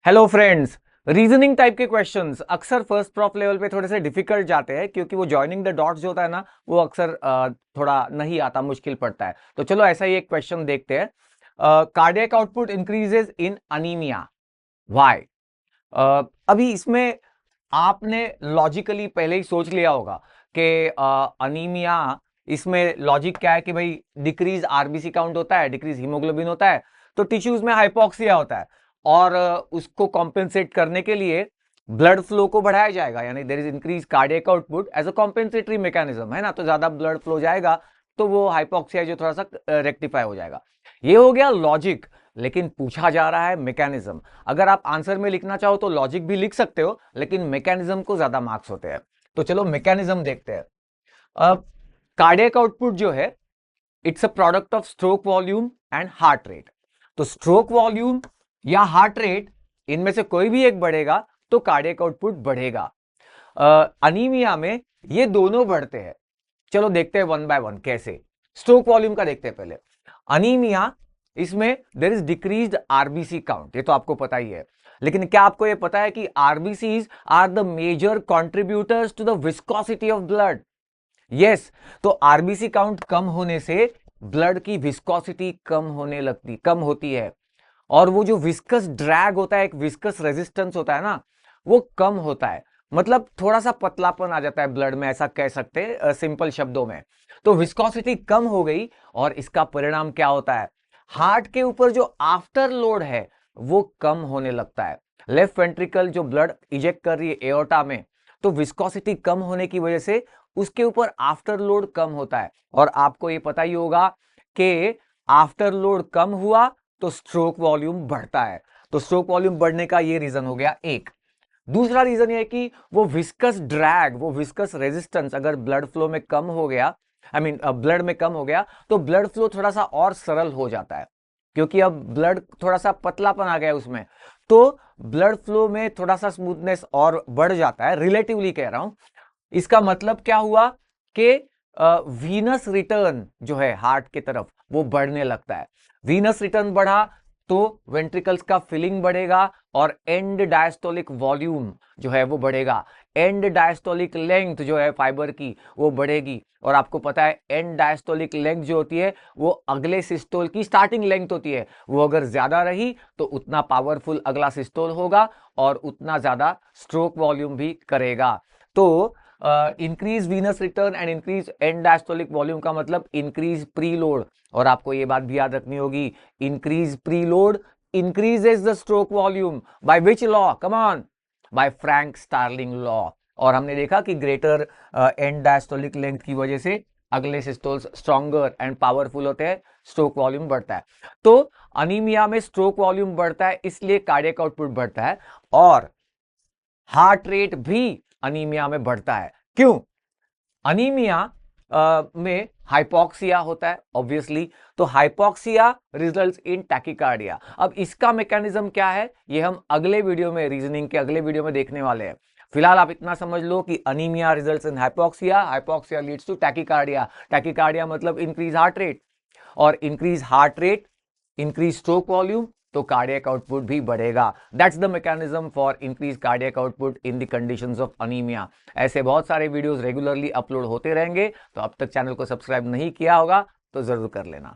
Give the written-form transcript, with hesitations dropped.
Hello friends. Reasoning type के questions अक्सर first prof level पे थोड़े से डिफिकल्ट जाते हैं क्योंकि वो जॉइनिंग द डॉट्स जो होता है ना वो अक्सर थोड़ा नहीं आता, मुश्किल पड़ता है। तो चलो ऐसा ही एक क्वेश्चन देखते हैं। Cardiac output increases in anaemia, why? अभी इसमें आपने लॉजिकली पहले ही सोच लिया होगा कि अनीमिया, इसमें लॉजिक क्या है कि भाई डिक्रीज आरबीसी काउंट होता है, डिक्रीज हीमोग्लोबिन होता है, तो टिश्यूज में हाइपोक्सिया होता है और उसको कॉम्पेंसेट करने के लिए ब्लड फ्लो को बढ़ाया जाएगा, यानी there is increase cardiac output as a compensatory mechanism, है ना। तो ज्यादा ब्लड फ्लो जाएगा तो वो हाइपोक्सिया जो थोड़ा सा रेक्टिफाई हो जाएगा। ये हो गया लॉजिक, लेकिन पूछा जा रहा है मैकेनिज्म। अगर आप आंसर में लिखना चाहो तो लॉजिक भी लिख सकते हो, लेकिन मैकेनिज्म को ज्यादा मार्क्स होते हैं। तो चलो मैकेनिज्म देखते हैं। अब कार्डियक आउटपुट जो है, it's a product of stroke volume and heart rate. तो स्ट्रोक वॉल्यूम या हार्ट रेट, इनमें से कोई भी एक बढ़ेगा तो कार्डियक आउटपुट बढ़ेगा। अनीमिया में ये दोनों बढ़ते हैं। चलो देखते हैं वन बाय वन कैसे। स्ट्रोक वॉल्यूम का देखते हैं पहले। अनीमिया, इसमें there is decreased RBC count, ये तो आपको पता ही है। लेकिन क्या आपको ये पता है कि RBCs are the major contributors to the viscosity of blood? Yes. तो आरबीसी काउंट कम होने से ब्लड की विस्कोसिटी कम होती है, और वो जो विस्कस ड्रैग होता है, एक विस्कस रेजिस्टेंस होता है ना, वो कम होता है। मतलब थोड़ा सा पतलापन आ जाता है ब्लड में, ऐसा कह सकते हैं सिंपल शब्दों में। तो विस्कोसिटी कम हो गई और इसका परिणाम क्या होता है? हार्ट के ऊपर जो आफ्टर लोड है वो कम होने लगता है। लेफ्ट वेंट्रिकल जो ब्लड इजेक्ट कर रही है एओर्टा में, तो विस्कोसिटी कम होने की वजह से उसके ऊपर आफ्टर लोड कम होता है। और आपको ये पता ही होगा कि आफ्टर लोड कम हुआ तो स्ट्रोक वॉल्यूम बढ़ता है। तो स्ट्रोक वॉल्यूम बढ़ने का ये रीजन हो गया एक। दूसरा रीजन ये है कि वो विस्कस ड्रैग, वो विस्कस रेजिस्टेंस अगर ब्लड फ्लो में कम हो गया, आई मीन ब्लड में कम हो गया, तो ब्लड फ्लो थोड़ा सा और सरल हो जाता है, क्योंकि अब ब्लड थोड़ा सा पतलापन आ गया है उसमें। तो ब्लड फ्लो में थोड़ा सा स्मूथनेस और बढ़ जाता है, रिलेटिवली कह रहा हूं। इसका मतलब क्या हुआ कि वीनस रिटर्न जो है हार्ट की तरफ वो बढ़ने लगता है। वीनस रिटर्न बढ़ा तो वेंट्रिकल्स का फिलिंग बढ़ेगा और एंड डायस्टोलिक वॉल्यूम जो है वो बढ़ेगा। एंड डायस्टोलिक लेंथ जो है फाइबर की वो बढ़ेगी। और आपको पता है एंड डायस्टोलिक लेंथ जो होती है वो अगले सिस्टोल की स्टार्टिंग लेंथ होती है। वो अगर ज्यादा रही तो उतना पावरफुल अगला सिस्टोल होगा और उतना ज्यादा स्ट्रोक वॉल्यूम भी करेगा। तो increase venous return and increase and diastolic volume का मतलब इंक्रीज प्रीलोड। और आपको ये बात भी याद रखनी होगी, increase preload increases the stroke volume by which law? Come on, by Frank Starling law। और हमने देखा कि ग्रेटर एंड डायस्टोलिक लेंथ की वजह से अगले सिस्टोल्स स्ट्रॉन्गर एंड पावरफुल होते हैं, स्ट्रोक वॉल्यूम बढ़ता है। तो अनीमिया में स्ट्रोक वॉल्यूम बढ़ता है, इसलिए कार्डियक आउटपुट बढ़ता है। और हार्ट रेट भी अनीमिया में बढ़ता है। क्यों? अनीमिया में हाइपोक्सिया होता है ऑब्वियसली। तो हाइपोक्सिया रिजल्ट्स इन टैकिकार्डिया। अब इसका मैकेनिज्म क्या है ये हम अगले वीडियो में, रीजनिंग के अगले वीडियो में देखने वाले हैं। फिलहाल आप इतना समझ लो कि anaemia results in hypoxia, hypoxia leads to tachycardia. Tachycardia मतलब इंक्रीज हार्ट रेट, और increase heart rate increase stroke volume, तो कार्डियक आउटपुट भी बढ़ेगा। That's the mechanism for increase cardiac output in the conditions of anaemia. ऐसे बहुत सारे videos regularly upload होते रहेंगे, तो अब तक चैनल को सब्सक्राइब नहीं किया होगा तो जरूर कर लेना।